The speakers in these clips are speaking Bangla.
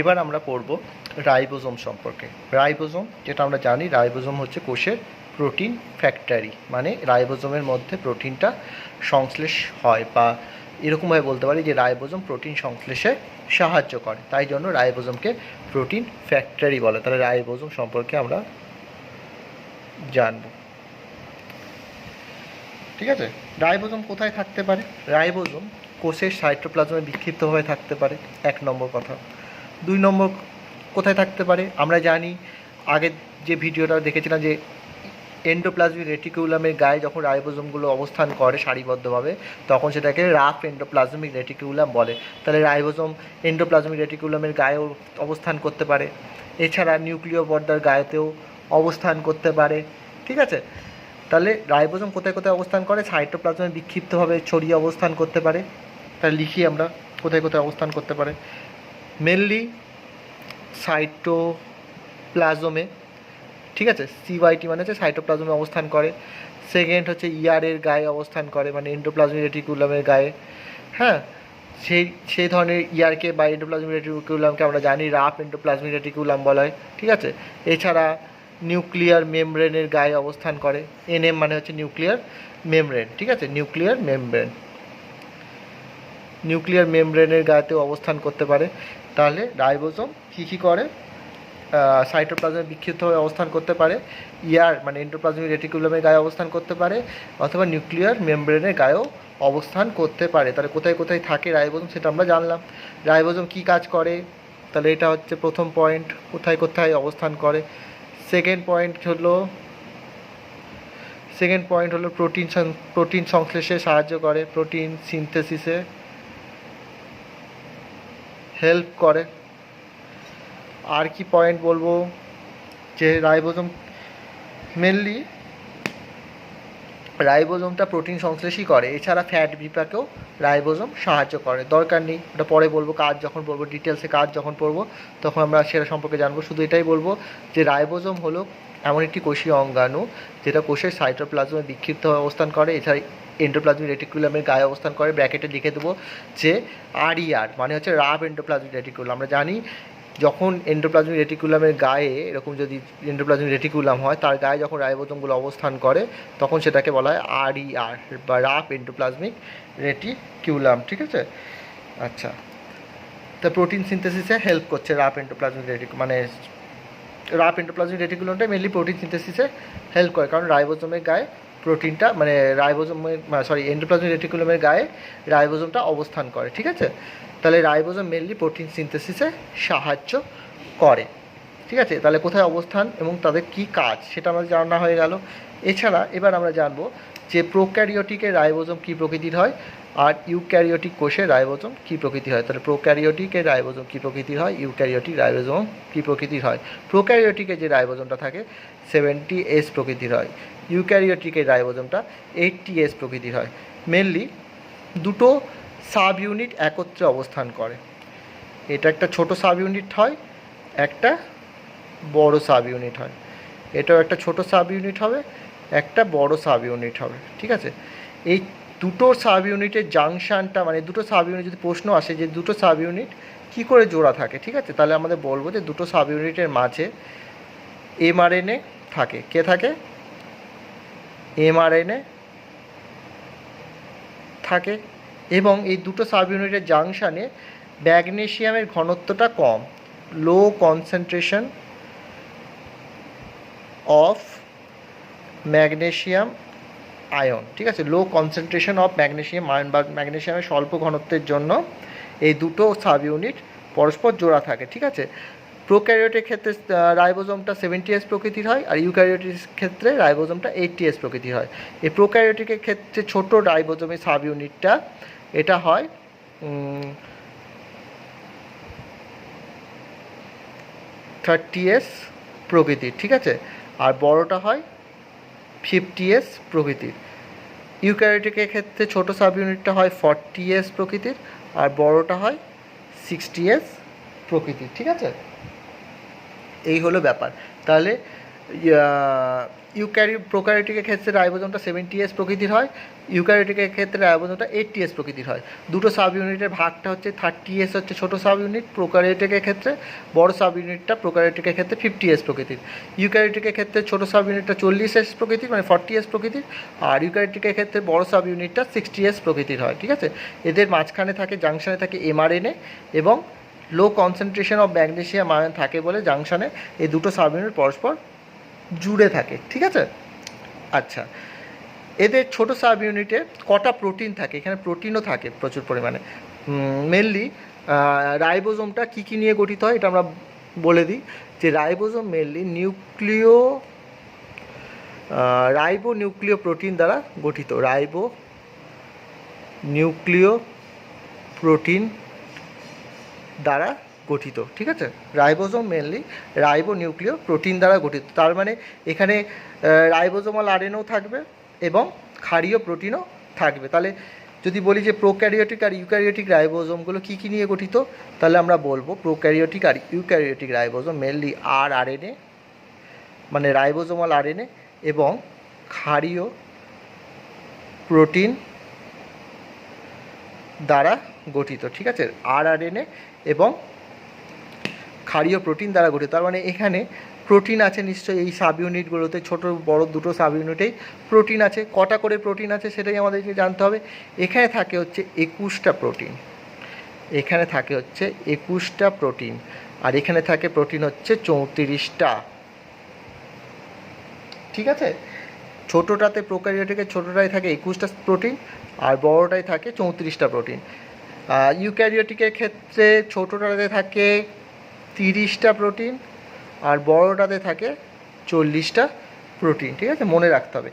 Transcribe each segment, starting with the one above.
এবার আমরা পড়ব রাইবোজোম সম্পর্কে। রাইবোজোম, যেটা আমরা জানি, রাইবোজোম হচ্ছে কোষের প্রোটিন ফ্যাক্টরি, মানে রাইবোজোমের মধ্যে প্রোটিনটা সংশ্লেষ হয়, বা এরকমভাবে বলতে পারি যে রাইবোজোম প্রোটিন সংশ্লেষে সাহায্য করে, তাই জন্য রাইবোজোমকে প্রোটিন ফ্যাক্টরি বলে। তাহলে রাইবোজোম সম্পর্কে আমরা জানব। ঠিক আছে, রাইবোজোম কোথায় থাকতে পারে? রাইবোজোম কোষের সাইটোপ্লাজমে বিক্ষিপ্ত হয়ে থাকতে পারে, 1 নম্বর কথা। 2 নম্বর, কোথায় থাকতে পারে? আমরা জানি, আগের যে ভিডিওটা দেখেছিলাম, যে এন্ডোপ্লাজমিক রেটিকুলামের গায়ে যখন রাইবোজোমগুলো অবস্থান করে সারিবদ্ধভাবে, তখন সেটাকে রাফ এন্ডোপ্লাজমিক রেটিকুলাম বলে। তাহলে রাইবোজোম এন্ডোপ্লাজমিক রেটিকুলামের গায়েও অবস্থান করতে পারে, এছাড়া নিউক্লিয় পর্দার গায়েতেও অবস্থান করতে পারে। ঠিক আছে, তাহলে রাইবোজোম কোথায় কোথায় অবস্থান করে? সাইটোপ্লাজমে বিক্ষিপ্তভাবে ছড়িয়ে অবস্থান করতে পারে। তাহলে লিখি আমরা কোথায় কোথায় অবস্থান করতে পারে। মেনলি সাইটোপ্লাজমে, ঠিক আছে, সিওয়াইটি মানে হচ্ছে সাইটোপ্লাজমে অবস্থান করে। সেকেন্ড হচ্ছে ইয়ারের গায়ে অবস্থান করে, মানে এন্ডোপ্লাজমিক রেটিকুলামের গায়ে। হ্যাঁ, সেই ধরনের ইয়ারকে বা এন্ডোপ্লাজমিক রেটিকুলামকে আমরা জানি রাফ এন্ডোপ্লাজমিক রেটিকুলাম বলা হয়। ঠিক আছে, এছাড়া নিউক্লিয়ার মেমব্রেনের গায়ে অবস্থান করে। এনএম মানে হচ্ছে নিউক্লিয়ার মেমব্রেন। ঠিক আছে, নিউক্লিয়ার মেমব্রেনের গায়েতেও অবস্থান করতে পারে। তাহলে রাইবোজোম কী করে? সাইটোপ্লাজমে বিক্ষিপ্ত হয়ে অবস্থান করতে পারে, ইয়ার মানে এন্ডোপ্লাজমিক রেটিকুলামের গায়ে অবস্থান করতে পারে, অথবা নিউক্লিয়ার মেমব্রেনের গায়েও অবস্থান করতে পারে। তাহলে কোথায় কোথায় থাকে রাইবোজোম সেটা আমরা জানলাম। রাইবোজোম কী কাজ করে? তাহলে এটা হচ্ছে প্রথম পয়েন্ট, কোথায় কোথায় অবস্থান করে। সেকেন্ড পয়েন্ট হলো প্রোটিন সংশ্লেষে সাহায্য করে, প্রোটিন সিনথেসিসে হেল্প করে। আর কি পয়েন্ট বলবো? যে রাইবোজোমটা প্রোটিন সংশ্লেষই করে, এছাড়া ফ্যাট বিপাকেও রাইবোজোম সাহায্য করে। দরকার নেই, ওটা পরে বলবো, যখন পড়বো ডিটেলসে, যখন পড়বো তখন আমরা সেটা সম্পর্কে জানবো। শুধু এটাই বলবো যে রাইবোজোম হলো এমন একটি কোষীয় অঙ্গাণু যেটা কোষের সাইটোপ্লাজমে বিক্ষিপ্ত হয়ে অবস্থান করে, এছাড়া এন্ডোপ্লাজমিক রেটিকুলামের গায়ে অবস্থান করে। ব্র্যাকেটে লিখে দেবো যে RER মানে হচ্ছে রাফ এন্ডোপ্লাজমিক রেটিকুলাম। আমরা জানি যখন এন্ডোপ্লাজমিক রেটিকুলামের গায়ে এরকম যদি এন্ডোপ্লাজমিক রেটিকুলাম হয়, তার গায়ে যখন রাইবোজোমগুলো অবস্থান করে, তখন সেটাকে বলা হয় RER বা রাফ এন্ডোপ্লাজমিক রেটিকুলাম। ঠিক আছে, আচ্ছা, তা প্রোটিন সিনথেসিসে হেল্প করছে রাফ এন্ডোপ্লাজমিক রেটিকুলামটা মেনলি প্রোটিন সিনথেসিসে হেল্প করে, কারণ রাইবোজোমের গায়ে প্রোটিনটা মানে এন্ডোপ্লাজমিক রেটিকুলামের গায়ে রাইবোজোমটা অবস্থান করে। ঠিক আছে, তাহলে রাইবোজোম মেনলি প্রোটিন সিনথেসিসে সাহায্য করে। ঠিক আছে, তাহলে কোথায় অবস্থান এবং তাদের কি কাজ সেটা আমাদের জানা হয়ে গেল। এছাড়া এবার আমরা জানবো যে প্রোক্যারিওটিকের রাইবোজোম কী প্রকৃতির হয়, আর ইউক্যারিওটিক কোষের রাইবোজোম কী প্রকৃতির হয়। তাহলে প্রোক্যারিওটিকের রাইবোজোম কী প্রকৃতির হয়, ইউক্যারিওটিক রাইবোজোম কী প্রকৃতির হয়। প্রোক্যারিওটিকের যে রাইবোজোমটা থাকে 70S প্রকৃতির হয়, ইউক্যারিওটিকের রাইবোজোমটা 80S প্রকৃতির হয়। মেনলি দুটো সাব ইউনিট একত্রে অবস্থান করে। এটা একটা ছোট সাব ইউনিট হয়, একটা বড় সাব ইউনিট হয়। এটাও একটা ছোট সাব ইউনিট হবে, একটা বড় সাব ইউনিট হবে। ঠিক আছে, এই দুটো সাব ইউনিটের জাংশনটা, মানে দুটো সাব ইউনিট যদি প্রশ্ন আসে যে দুটো সাব ইউনিট কী করে জোড়া থাকে, ঠিক আছে, তাহলে আমাদের বলবো যে দুটো সাব ইউনিটের মাঝে mRNA থাকে। কে থাকে? mRNA থাকে। এবং এই দুটো সাব ইউনিটের জাংশনে ম্যাগনেসিয়ামের ঘনত্বটা কম, লো কনসেন্ট্রেশন অফ ম্যাগনেসিয়াম আয়ন। ঠিক আছে, লো কনসেন্ট্রেশন অফ ম্যাগনেসিয়াম আয়ন বা ম্যাগনেসিয়ামের স্বল্প ঘনত্বের জন্য এই দুটো সাব ইউনিট পরস্পর জোড়া থাকে। ঠিক আছে, প্রোক্যারিওটের ক্ষেত্রে রাইবোজোমটা 70S প্রকৃতির হয়, আর ইউক্যারিওটের ক্ষেত্রে রাইবোজোমটা 80S প্রকৃতির হয়। এই প্রোক্যারিওটিকের ক্ষেত্রে ছোট রাইবোজোমের সাব ইউনিটটা এটা হয় 30S প্রকৃতির। ঠিক আছে, আর বড়টা হয় 50S প্রকৃতির। ইউক্যারিওটিকের ক্ষেত্রে ছোট সাব ইউনিটটা হয় 40S প্রকৃতির, আর বড়টা হয় 60S প্রকৃতির। ঠিক আছে, এই হলো ব্যাপার। তাহলে প্রোক্যারিওটিকের ক্ষেত্রে রাইবোজোমটা 70S প্রকৃতির হয়, ইউক্যারিওটিকের ক্ষেত্রে রাইবোজোমটা 80S প্রকৃতির হয়। দুটো সাব ইউনিটের ভাগটা হচ্ছে 30S হচ্ছে ছোটো সাব ইউনিট প্রোক্যারিওটিকের ক্ষেত্রে, বড় সাব ইউনিটটা প্রোক্যারিওটিকের ক্ষেত্রে 50S প্রকৃতির। ইউক্যারিওটিকের ক্ষেত্রে ছোটো সাব ইউনিটটা 40S প্রকৃতির মানে 40S প্রকৃতির, আর ইউক্যারিওটিকের ক্ষেত্রে বড় সাব ইউনিটটা 60S প্রকৃতির হয়। ঠিক আছে, এদের মাঝখানে থাকে জাংশনে থাকে mRNA এবং লো কনসেন্ট্রেশন অফ ম্যাগনেসিয়াম আয়ন থাকে বলে জাংশনে এই দুটো সাব ইউনিট পরস্পর জুড়ে থাকে। ঠিক আছে, আচ্ছা এদের ছোট সাব ইউনিটে কটা প্রোটিন থাকে, এখানে প্রোটিনও থাকে প্রচুর পরিমাণে। মেনলি রাইবোজোমটা কী কী নিয়ে গঠিত হয় এটা আমরা বলে দিই, যে রাইবোজোম মেনলি রাইবো নিউক্লিয় প্রোটিন দ্বারা গঠিত। রাইবো নিউক্লিয় প্রোটিন দ্বারা গঠিত। ঠিক আছে, রাইবোজোম মেনলি রাইবো নিউক্লিয় প্রোটিন দ্বারা গঠিত। তার মানে এখানে রাইবোজোমাল আরএনএও থাকবে এবং ক্ষারীয় প্রোটিনও থাকবে। তাহলে যদি বলি যে প্রোক্যারিওটিক আর ইউক্যারিওটিক রাইবোজোমগুলো কী কী নিয়ে গঠিত, তাহলে আমরা বলবো প্রোক্যারিওটিক আর ইউক্যারিওটিক রাইবোজোম মেনলি আরএনএ মানে রাইবোজোমাল আরএনএ এবং ক্ষারীয় প্রোটিন দ্বারা গঠিত। ঠিক আছে, আরএনএ এবং ক্ষারীয় প্রোটিন দ্বারা গঠিত। তার মানে এখানে প্রোটিন আছে নিশ্চয়ই, এই সাব ইউনিটগুলোতে ছোট বড় দুটো সাব ইউনিটেই প্রোটিন আছে। কটা করে প্রোটিন আছে সেটাই আমাদেরকে জানতে হবে। এখানে থাকে হচ্ছে 21টা প্রোটিন, এখানে থাকে হচ্ছে 21টা প্রোটিন, আর এখানে থাকে প্রোটিন হচ্ছে 34টা। ঠিক আছে, ছোটোটাতে প্রোক্যারিওটিকের ছোটোটায় থাকে 21টা প্রোটিন আর বড়োটায় থাকে 34টা প্রোটিন। ইউক্যারিওটিকের ক্ষেত্রে ছোটোটাতে থাকে 30টা প্রোটিন আর বড়োটাতে থাকে 40টা প্রোটিন। ঠিক আছে, মনে রাখতে হবে।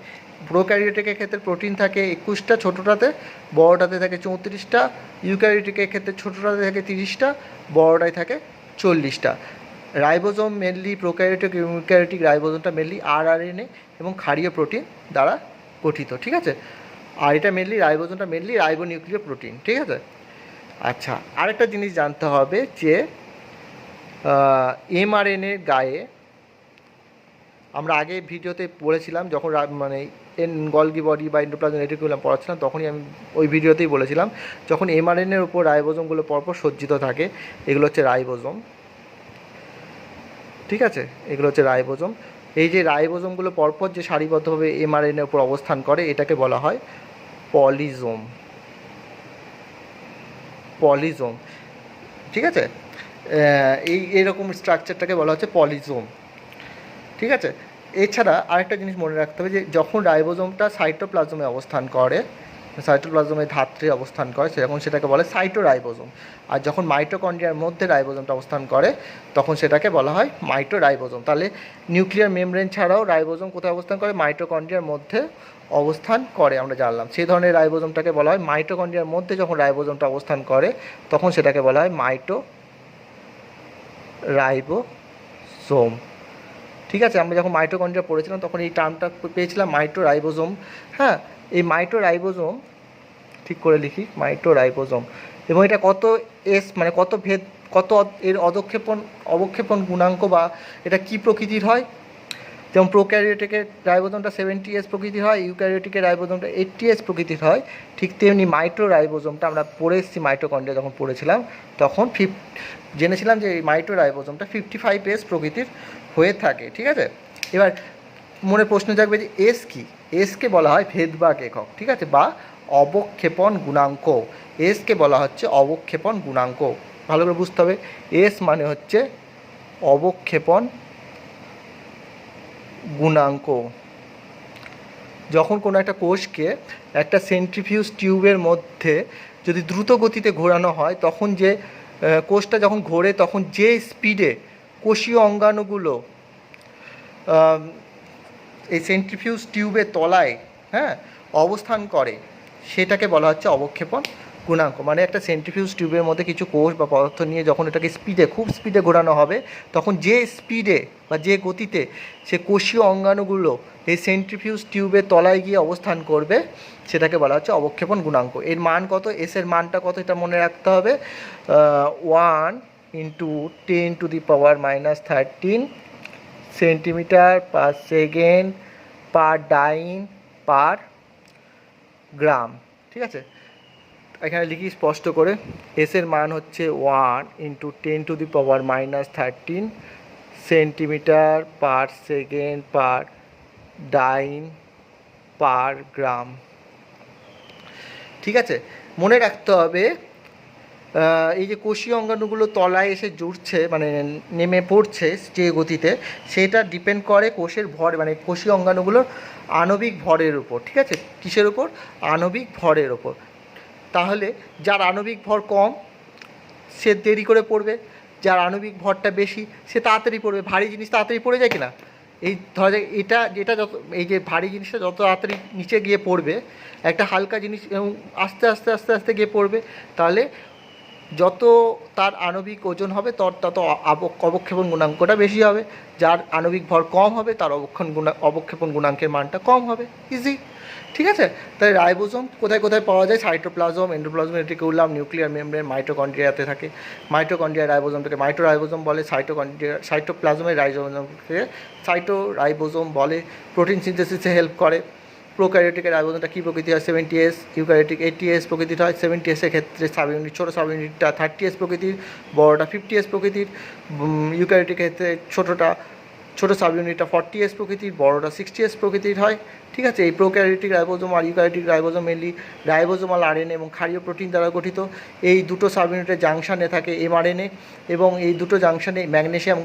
প্রোক্যারিওটিকের ক্ষেত্রে প্রোটিন থাকে 21টা ছোটোটাতে, বড়োটাতে থাকে 34টা। ইউক্যারিওটিকের ক্ষেত্রে ছোটোটাতে থাকে 30টা, বড়োটায় থাকে 40টা। রাইবোজোম মেনলি প্রোক্যারিওটিক ইউক্যারিওটিক রাইবোজোমটা মেনলি আরএনএ এবং ক্ষারীয় প্রোটিন দ্বারা গঠিত। ঠিক আছে, আর এটা মেনলি রাইবোজোমটা মেনলি রাইবো নিউক্লিয় প্রোটিন। ঠিক আছে, আচ্ছা আরেকটা জিনিস জানতে হবে যে mRNAর গায়ে আমরা আগে ভিডিওতে বলেছিলাম, যখন মানে গলগি বডি বা এন্ডোপ্লাজমিক রেটিকুলাম পড়াচ্ছিলাম তখনই আমি ওই ভিডিওতেই বলেছিলাম, যখন mRNAর উপর রাইবোজোমগুলো পরপর সজ্জিত থাকে এগুলো হচ্ছে রাইবোজোম। ঠিক আছে, এগুলো হচ্ছে রাইবোজোম। এই যে রাইবোজোমগুলো পরপর যে সারিবদ্ধভাবে mRNAর উপর অবস্থান করে এটাকে বলা হয় পলিজোম। পলিজোম, ঠিক আছে, এইরকম স্ট্রাকচারটাকে বলা হচ্ছে পলিজোম। ঠিক আছে, এছাড়া আরেকটা জিনিস মনে রাখতে হবে যে যখন রাইবোজোমটা সাইটোপ্লাজমে অবস্থান করে, সাইটোপ্লাজমে ধাত্রে অবস্থান করে সেরকম সেটাকে বলে সাইটোরাইবোজোম। আর যখন মাইটোকন্ড্রিয়ার মধ্যে রাইবোজোমটা অবস্থান করে তখন সেটাকে বলা হয় মাইটোরাইবোজোম। তাহলে নিউক্লিয়ার মেমব্রেন ছাড়াও রাইবোজোম কোথায় অবস্থান করে, মাইটোকন্ড্রিয়ার মধ্যে অবস্থান করে আমরা জানলাম। সেই ধরনের রাইবোজোমটাকে বলা হয় মাইটোকন্ড্রিয়ার মধ্যে যখন রাইবোজোমটা অবস্থান করে তখন সেটাকে বলা হয় মাইটোরাইবোজোম। ঠিক আছে, আমরা যখন মাইটোকন্ড্রিয়া পড়েছিলাম তখন এই টার্মটা পেয়েছিলাম মাইটোরাইবোজোম। হ্যাঁ, এই মাইটোরাইবোজোম ঠিক করে লিখি, মাইটোরাইবোজোম। এবং এটা কত এস মানে কত ভেদ, কত এর অবক্ষেপণ গুণাঙ্ক বা এটা কি প্রকৃতির হয়, যেমন প্রোক্যারিওটিকের রাইবোজোমটা 70S প্রকৃতির হয়, ইউক্যারিওটিকের রাইবোজোমটা 80S প্রকৃতির হয়, ঠিক তেমনি মাইটোরাইবোজোমটা আমরা পড়ে এসেছি মাইটোকন্ড্রিয়া যখন পড়েছিলাম তখন জেনেছিলাম যে এই মাইটোরাইবোজোমটা 55S প্রকৃতির হয়ে থাকে। ঠিক আছে, এবার মনে প্রশ্ন জাগবে যে এস কি, এসকে বলা হয় ভেদবাক একক। ঠিক আছে, বা অবক্ষেপণ গুণাঙ্ক, এসকে বলা হচ্ছে অবক্ষেপণ গুণাঙ্ক। ভালো করে বুঝতে হবে, এস মানে হচ্ছে অবক্ষেপণ গুণাঙ্ক। যখন কোনো একটা কোষকে একটা সেন্ট্রিফিউজ টিউবের মধ্যে যদি দ্রুত গতিতে ঘোরানো হয় তখন যে কোষটা যখন ঘোরে তখন যে স্পিডে কোষীয় অঙ্গাণুগুলো এই সেন্ট্রিফিউজ টিউবের তলায় অবস্থান করে সেটাকে বলা হচ্ছে অবক্ষেপণ গুণাঙ্ক। মানে একটা সেন্ট্রিফিউজ টিউবের মধ্যে কিছু কোষ বা পদার্থ নিয়ে যখন এটাকে খুব স্পিডে ঘোরানো হবে তখন যে স্পিডে বা যে গতিতে সে কোষীয় অঙ্গাণুগুলো এই সেন্ট্রিফিউজ টিউবের তলায় গিয়ে অবস্থান করবে সেটাকে বলা হচ্ছে অবক্ষেপণ গুণাঙ্ক। এর মান কত, এসের মানটা কত এটা মনে রাখতে হবে, 1 × 10⁻⁻13 সেন্টিমিটার পার সেকেন্ড পার ডাইন পার গ্রাম। ঠিক আছে, এখানে লিখি স্পষ্ট করে, এসের মান হচ্ছে 1 × 10⁻−13 সেন্টিমিটার পার সেকেন্ড পার ডাইন পার গ্রাম। ঠিক আছে, মনে রাখতে হবে এই যে কোষীয় অঙ্গাণুগুলো তলায় এসে জুড়ছে মানে নেমে পড়ছে যে গতিতে, সেটা ডিপেন্ড করে কোষের ভর মানে কোষীয় অঙ্গাণুগুলোর আণবিক ভরের উপর। ঠিক আছে, কিসের উপর? আণবিক ভরের ওপর। তাহলে যার আণবিক ভর কম সে দেরি করে পড়বে, যার আণবিক ভরটা বেশি সে তাড়াতাড়ি পড়বে। ভারী জিনিস তাড়াতাড়ি পড়ে যায় কিনা? এই ধরা যাক এটা যেটা যত এই যে ভারী জিনিসটা যত তাড়াতাড়ি নিচে গিয়ে পড়বে, একটা হালকা জিনিস আস্তে আস্তে আস্তে আস্তে গিয়ে পড়বে, তাহলে যত তার আণবিক ওজন হবে তত অবক্ষেপণ গুণাঙ্কটা বেশি হবে। যার আণবিক ভর কম হবে তার অবক্ষেপণ গুণাঙ্কের মানটা কম হবে। ইজি। ঠিক আছে, তাই রাইবোজোম কোথায় কোথায় পাওয়া যায়? Cytoplasm, endoplasm, reticulum, nuclear membrane, মাইটোকন্ড্রিয়াতে থাকে। মাইটোকন্ড্রিয়া রাইবোজোমটাকে রাইবোজোম বলে, সাইটোপ্লাজমের রাইবোজোমকে রাইবোজোম বলে। প্রোটিন সিনথেসিসে হেল্প করে। প্রোক্যারিওটিকের রাইবোজোমটা কী প্রকৃতি হয়? 70S, ইউক্যারিওটিক 80S প্রকৃতির হয়। 70S-এর ক্ষেত্রে সাব ইউনিট, ছোটো সাব ইউনিটটা 30S প্রকৃতির, বড়োটা 50S প্রকৃতির। ইউক্যারিওটিকের ক্ষেত্রে ছোটো সাব ইউনিটটা 40S প্রকৃতির, বড়োটা 60S প্রকৃতির হয়। ঠিক আছে, এই প্রোক্যারিওটিক রাইবোজোম আর eukaryotic ribosome mainly ribosomal RNA এবং ক্ষারীয় প্রোটিন দ্বারা গঠিত। এই দুটো সাব ইউনিটের জাংশনে থাকে এমআরএনএ, এবং এই দুটো জাংশনে ম্যাগনেসিয়াম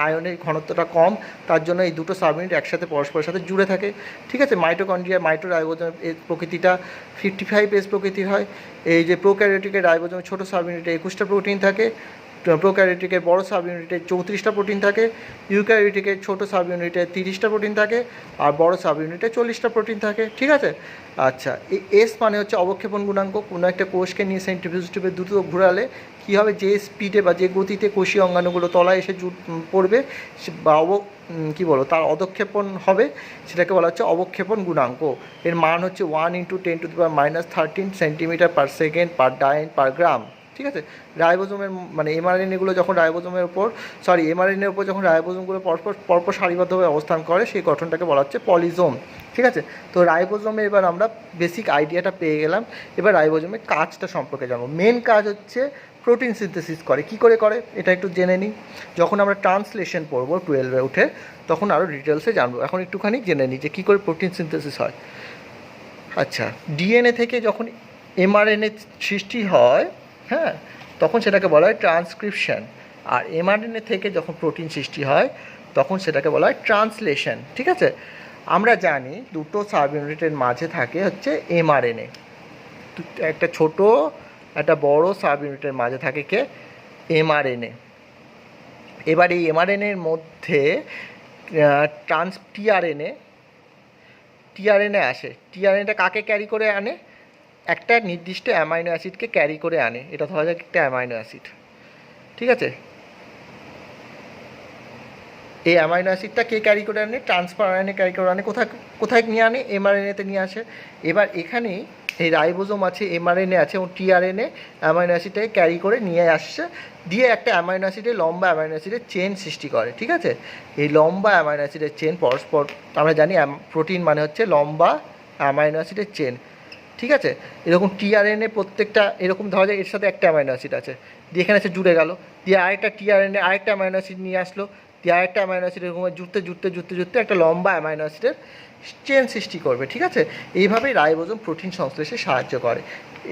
আয়নের ঘনত্বটা কম, তার জন্য এই দুটো সাব ইউনিট একসাথে পরস্পরের সাথে জুড়ে থাকে। ঠিক আছে, মাইটোকন্ড্রিয়া রাইবোজোম এর প্রকৃতিটা 55S প্রকৃতির হয়। এই যে প্রোক্যারিওটিকের রাইবোজোমের ছোটো সাব ইউনিটে 21টা প্রোটিন থাকে, প্রোক্যারিওটিকের বড় সাব ইউনিটে 34টা প্রোটিন থাকে, ইউক্যারিওটিকের ছোটো সাব ইউনিটে 30টা প্রোটিন থাকে, আর বড় সাব ইউনিটে 40টা প্রোটিন থাকে। ঠিক আছে, আচ্ছা, এই এস মানে হচ্ছে অবক্ষেপণ গুণাঙ্ক। কোনো একটা কোষকে নিয়ে সেন্ট্রিফিউজ টিউবে দ্রুত ঘোরালে কী হবে? যে স্পিডে বা যে গতিতে কোষীয় অঙ্গাণুগুলো তলায় এসে পড়বে বা তার অধক্ষেপণ হবে, সেটাকে বলা হচ্ছে অবক্ষেপণ গুণাঙ্ক। এর মান হচ্ছে 1 × 10⁻−13 সেন্টিমিটার পার সেকেন্ড পার ডাইন পার গ্রাম। ঠিক আছে, রাইবোজোমের মানে এমআরএনএগুলো যখন এমআরএনএর উপর যখন রাইবোজোমগুলো পরপর সারিবদ্ধভাবে অবস্থান করে, সেই গঠনটাকে বলা হচ্ছে পলিজোম। ঠিক আছে, তো রাইবোজোমে এবার আমরা বেসিক আইডিয়াটা পেয়ে গেলাম। এবার রাইবোজোমের কাজটা সম্পর্কে জানবো। মেন কাজ হচ্ছে প্রোটিন সিনথেসিস করে। কী করে করে এটা একটু জেনে নিই। যখন আমরা ট্রান্সলেশন পড়বো 12-এ উঠে, তখন আরও ডিটেলসে জানবো। এখন একটুখানি জেনে নিই যে কী করে প্রোটিন সিনথেসিস হয়। আচ্ছা, ডিএনএ থেকে যখন এমআরএনএ সৃষ্টি হয়, হ্যাঁ, তখন সেটাকে বলা হয় ট্রান্সক্রিপশন। আর এমআরএনএ থেকে যখন প্রোটিন সৃষ্টি হয় তখন সেটাকে বলা হয় ট্রান্সলেশন। ঠিক আছে, আমরা জানি দুটো সাব ইউনিটের মাঝে থাকে হচ্ছে এমআরএনএ, একটা ছোট একটা বড় সাব ইউনিটের মাঝে থাকে কে? এমআরএনএ। এবার এই এমআরএনএর মধ্যে টিআরএনএ আসে। টিআরএনএটা কাকে ক্যারি করে আনে? একটা নির্দিষ্ট অ্যামাইনো অ্যাসিডকে ক্যারি করে আনে। এটা ধরা যাক একটা অ্যামাইনো অ্যাসিড। ঠিক আছে, এই অ্যামাইনো অ্যাসিডটা কে ক্যারি করে আনে? ট্রান্সফার আরএনএ ক্যারি করে আনে। কোথায় নিয়ে আনে? এমআরএনএতে নিয়ে আসে। এবার এখানেই এই রাইবোজোম আছে, এমআরএনএ আছে এবং টিআরএনএ অ্যামাইনো অ্যাসিডটাকে ক্যারি করে নিয়ে আসছে, দিয়ে একটা অ্যামাইনো অ্যাসিডের লম্বা অ্যামাইনো অ্যাসিডের চেন সৃষ্টি করে। ঠিক আছে, এই লম্বা অ্যামাইনো অ্যাসিডের চেন পরস্পর, আমরা জানি প্রোটিন মানে হচ্ছে লম্বা অ্যামাইনো অ্যাসিডের চেন। ঠিক আছে, এরকম টিআরএনএ প্রত্যেকটা এরকম ধরা যায়, এর সাথে একটা অ্যামাইনো অ্যাসিড আছে, দিয়ে এখানে এসে জুড়ে গেল, দিয়ে আরেকটা টিআরএনএ আরেকটা অ্যামাইনো অ্যাসিড নিয়ে আসলো, দিয়ে আরেকটা অ্যামাইনো অ্যাসিড এরকম জুড়তে একটা লম্বা অ্যামাইনো অ্যাসিডের চেন সৃষ্টি করবে। ঠিক আছে, এইভাবেই রাইবোজোম প্রোটিন সংশ্লেষে সাহায্য করে।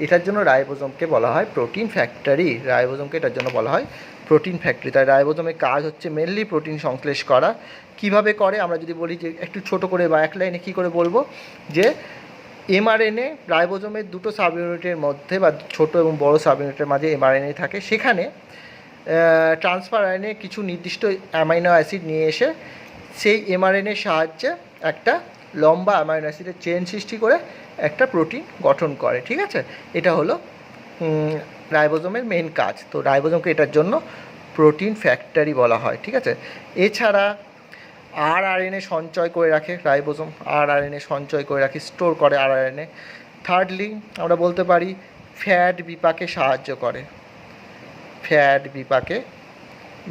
এটার জন্য রাইবোজোমকে বলা হয় প্রোটিন ফ্যাক্টরি। রাইবোজোমকে এটার জন্য বলা হয় প্রোটিন ফ্যাক্টরি। তাই রাইবোজোমের কাজ হচ্ছে মেনলি প্রোটিন সংশ্লেষ করা। কিভাবে করে আমরা যদি বলি যে একটু ছোট করে বা এক লাইনে কী করে বলবো, যে এমআরএনএ রাইবোজোমের দুটো সাব ইউনিটের মধ্যে বা ছোট এবং বড় সাব ইউনিটের মাঝে এমআরএনএ থাকে, সেখানে ট্রান্সফার আরএনএ কিছু নির্দিষ্ট অ্যামাইনো অ্যাসিড নিয়ে এসে সেই এমআরএনএর সাহায্যে একটা লম্বা অ্যামাইনো অ্যাসিডের চেন সৃষ্টি করে একটা প্রোটিন গঠন করে। ঠিক আছে, এটা হলো রাইবোজোমের মেন কাজ। তো রাইবোজোমকে এটার জন্য প্রোটিন ফ্যাক্টরি বলা হয়। ঠিক আছে, এছাড়া আরআরএনএ সঞ্চয় করে রাখে রাইবোজোম, আরআরএনএ সঞ্চয় করে রাখে, স্টোর করে আরআরএনএ। থার্ডলি আমরা বলতে পারি ফ্যাট বিপাকে সাহায্য করে। ফ্যাট বিপাকে,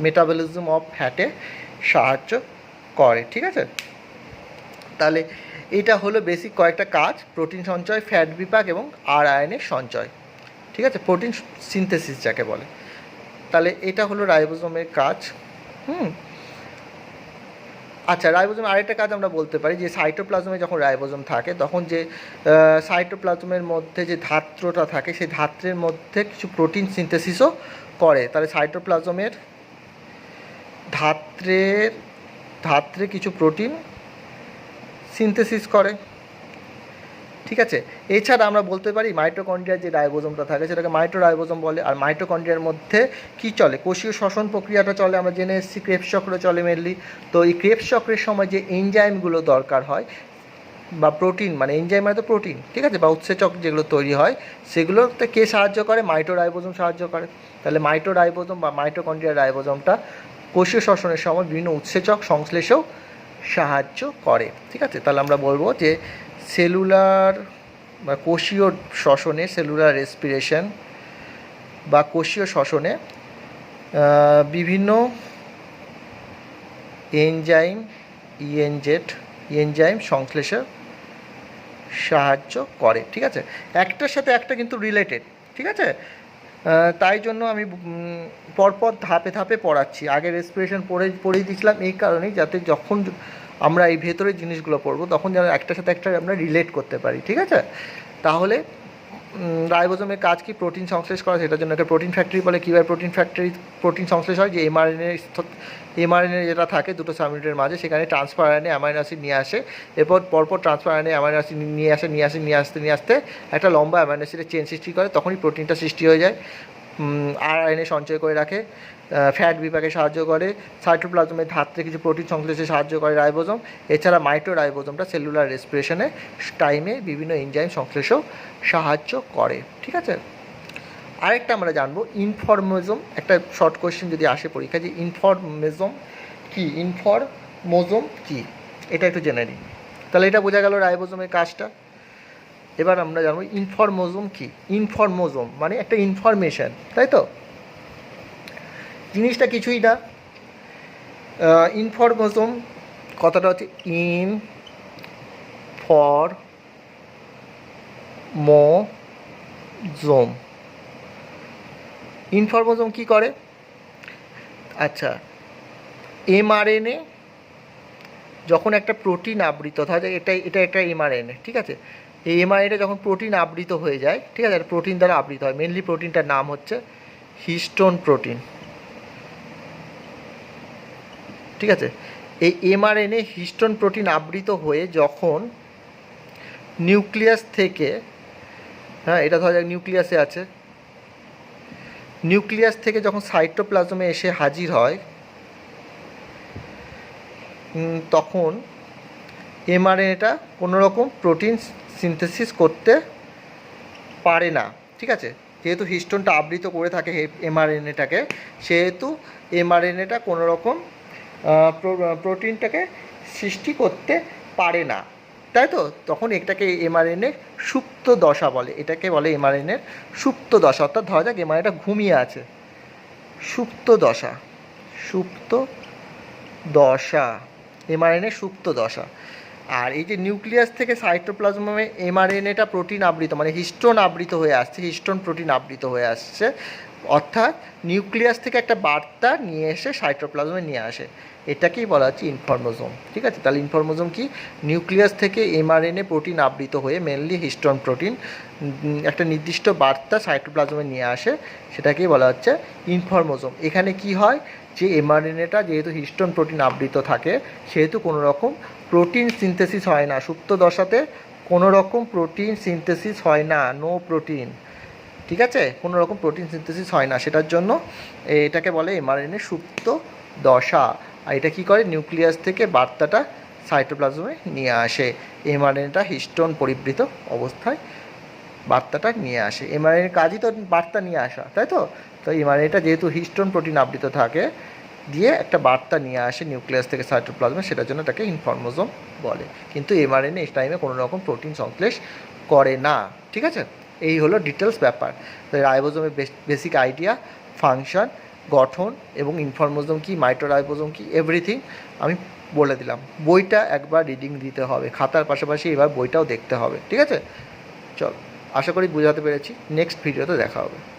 মেটাবলিজম অফ ফ্যাটে সাহায্য করে। ঠিক আছে, তাহলে এটা হলো বেসিক কয়েকটা কাজ, প্রোটিন সঞ্চয়, ফ্যাট বিপাক এবং আরআরএনএ সঞ্চয়। ঠিক আছে, প্রোটিন সিনথেসিস যাকে বলে। তাহলে এটা হলো রাইবোজোমের কাজ। আচ্ছা, রাইবোজোমের আরেকটা কাজ আমরা বলতে পারি যে সাইটোপ্লাজমে যখন রাইবোজোম থাকে তখন যে সাইটোপ্লাজমের মধ্যে যে ধাত্রটা থাকে সেই ধাত্রের মধ্যে কিছু প্রোটিন সিনথেসিসও করে। তাহলে সাইটোপ্লাজমের ধাত্রে কিছু প্রোটিন সিনথেসিস করে। ঠিক আছে, এছাড়া আমরা বলতে পারি মাইটোকন্ড্রিয়ার যে রাইবোজোমটা থাকে সেটাকে মাইটোরাইবোজোম বলে। আর মাইটোকন্ড্রিয়ার মধ্যে কী চলে, কোষীয় শ্বসন প্রক্রিয়াটা চলে, আমরা জেনে এসেছি ক্রেবস চক্র চলে মেনলি। তো এই ক্রেবস চক্রের সময় যে এনজাইমগুলো দরকার হয় বা প্রোটিন, মানে এনজাইম মানে তো প্রোটিন, ঠিক আছে, বা উৎসেচক যেগুলো তৈরি হয় সেগুলোতে কে সাহায্য করে, মাইটোরাইবোজোম সাহায্য করে। তাহলে মাইটোরাইবোজোম বা মাইটোকন্ড্রিয়ার রাইবোজোমটা কোষীয় শ্বসনের সময় বিভিন্ন উৎসেচক সংশ্লেষেও সাহায্য করে। ঠিক আছে, তাহলে আমরা বলবো যে সেলুলার বা কোষীয় শ্বসনে, সেলুলার রেসপিরেশন বা কোষীয় শ্বসনে বিভিন্ন এনজাইম সংশ্লেষে সাহায্য করে। ঠিক আছে, একটার সাথে একটা কিন্তু রিলেটেড। ঠিক আছে, তাই জন্য আমি পরপর ধাপে ধাপে পড়াচ্ছি। আগে রেসপিরেশন পড়েই দিয়েছিলাম এই কারণেই, যাতে যখন আমরা এই ভেতরের জিনিসগুলো পড়বো তখন যেন একটার সাথে একটা আমরা রিলেট করতে পারি। ঠিক আছে, তাহলে রাইবোজোমের কাজ কি, প্রোটিন সংশ্লেষ করা, সেটার জন্য একটা প্রোটিন ফ্যাক্টরি বলে। কীভাবে প্রোটিন সংশ্লেষ হয়, যে এমআরএনএ যেটা থাকে দুটো সাবইউনিটের মাঝে, সেখানে ট্রান্সফার আরএনএ অ্যামাইনো অ্যাসিড নিয়ে আসে। এরপর পরপর ট্রান্সফার আরএনএ অ্যামাইনো অ্যাসিড নিয়ে আসতে একটা লম্বা অ্যামাইনো অ্যাসিডের চেন সৃষ্টি করে, তখনই প্রোটিনটা সৃষ্টি হয়ে যায়। আরআরএনএ সঞ্চয় করে রাখে, ফ্যাট বিপাকে সাহায্য করে, সাইটোপ্লাজমের ধাত্রে কিছু প্রোটিন সংশ্লেষে সাহায্য করে রাইবোজোম। এছাড়া মাইটোরাইবোজোমটা সেলুলার রেসপিরেশনের টাইমে বিভিন্ন এনজাইম সংশ্লেষেও সাহায্য করে। ঠিক আছে, আরেকটা আমরা জানবো ইনফরমোজোম। একটা শর্ট কোয়েশ্চেন যদি আসে পরীক্ষা, যে ইনফরমোজোম কি, এটা একটু জেনে নিই। তাহলে এটা বোঝা গেল রাইবোজোমের কাজটা। এবার আমরা জানবো ইনফরমোজোম কি। ইনফরমোজোম মানে একটা ইনফরমেশন, তাই তো, জিনিসটা কিছুই না। ইনফরমোজোম কথাটা হচ্ছে ইনফরমোজোম কি করে। আচ্ছা, এমআরএনএ যখন একটা প্রোটিন আবৃত থাকে, এটা একটা এমআরএনএ, ঠিক আছে, এই এমআরএনএ যখন প্রোটিন আবৃত হয়ে যায়, ঠিক আছে, প্রোটিন দ্বারা আবৃত হয়, মেনলি প্রোটিনটার নাম হচ্ছে হিস্টোন প্রোটিন। ঠিক আছে, এই এমআরএনএ হিস্টোন প্রোটিন আবৃত হয়ে যখন নিউক্লিয়াস থেকে, এটা ধরা যাক নিউক্লিয়াসে আছে, নিউক্লিয়াস থেকে যখন সাইটোপ্লাজমে এসে হাজির হয় তখন এমআরএনএটা কোনোরকম প্রোটিন সিনথেসিস করতে পারে না। ঠিক আছে, যেহেতু হিস্টোনটা আবৃত করে থাকে এমআরএনএটাকে, সেহেতু এমআরএনএটা কোনোরকম প্রোটিনটাকে সৃষ্টি করতে পারে না, তাই তো। তখন এটাকে এমআরএনএ সুপ্ত দশা বলে, এটাকে বলে এমআরএনএর সুপ্ত দশা। অর্থাৎ ধরা যাক এমআরএনএটা ঘুমিয়ে আছে, সুপ্ত দশা, এমআরএনএ সুপ্ত দশা। আর এই যে নিউক্লিয়াস থেকে সাইটোপ্লাজমে এমআরএনএটা প্রোটিন আবৃত, মানে হিস্টোন আবৃত হয়ে আসছে, হিস্টোন প্রোটিন আবৃত হয়ে আসছে, অর্থাৎ নিউক্লিয়াস থেকে একটা বার্তা নিয়ে এসে সাইটোপ্লাজমে নিয়ে আসে, এটাকেই বলা হচ্ছে ইনফরমোজোম। ঠিক আছে, তাহলে ইনফরমোজোম কি, নিউক্লিয়াস থেকে এমআরএনএ প্রোটিন আবৃত হয়ে, মেনলি হিস্টোন প্রোটিন, একটা নির্দিষ্ট বার্তা সাইটোপ্লাজমে নিয়ে আসে, সেটাকেই বলা হচ্ছে ইনফরমোজোম। এখানে কি হয়, যে এমআরএনএটা যেহেতু হিস্টোন প্রোটিন আবৃত থাকে, সেহেতু কোনো রকম প্রোটিন সিনথেসিস হয় না, সুপ্ত দশাতে কোনো রকম প্রোটিন সিনথেসিস হয় না, নো প্রোটিন। ঠিক আছে, কোনো রকম প্রোটিন সিনথেসিস হয় না, সেটার জন্য এটাকে বলে এমআরএনএ সুপ্ত দশা। আর এটা কী করে, নিউক্লিয়াস থেকে বার্তাটা সাইটোপ্লাজমে নিয়ে আসে, এমআরএনএটা হিস্টোন পরিবৃত অবস্থায় বার্তাটা নিয়ে আসে। এমআরএনএর কাজই তো বার্তা নিয়ে আসা, তাই তো। তো এমআরএনএটা যেহেতু হিস্টোন প্রোটিন আবৃত থাকে, দিয়ে একটা বার্তা নিয়ে আসে নিউক্লিয়াস থেকে সাইটোপ্লাজমে, সেটার জন্য তাকে ইনফরমোজোম বলে। কিন্তু এমআরএনএ এই টাইমে কোনো রকম প্রোটিন সংশ্লেষ করে না। ঠিক আছে, এই হলো ডিটেলস ব্যাপার। রাইবোজোমের বেসিক আইডিয়া, ফাংশন, গঠন এবং ইনফরমোজোম কি, মাইটোরাইবোজোম কি, এভরিথিং আমি বলে দিলাম। বইটা একবার রিডিং দিতে হবে, খাতার পাশাপাশি এবার বইটাও দেখতে হবে, ঠিক আছে? চল, আশা করি বোঝাতে পেরেছি। নেক্সট ভিডিওতে দেখা হবে।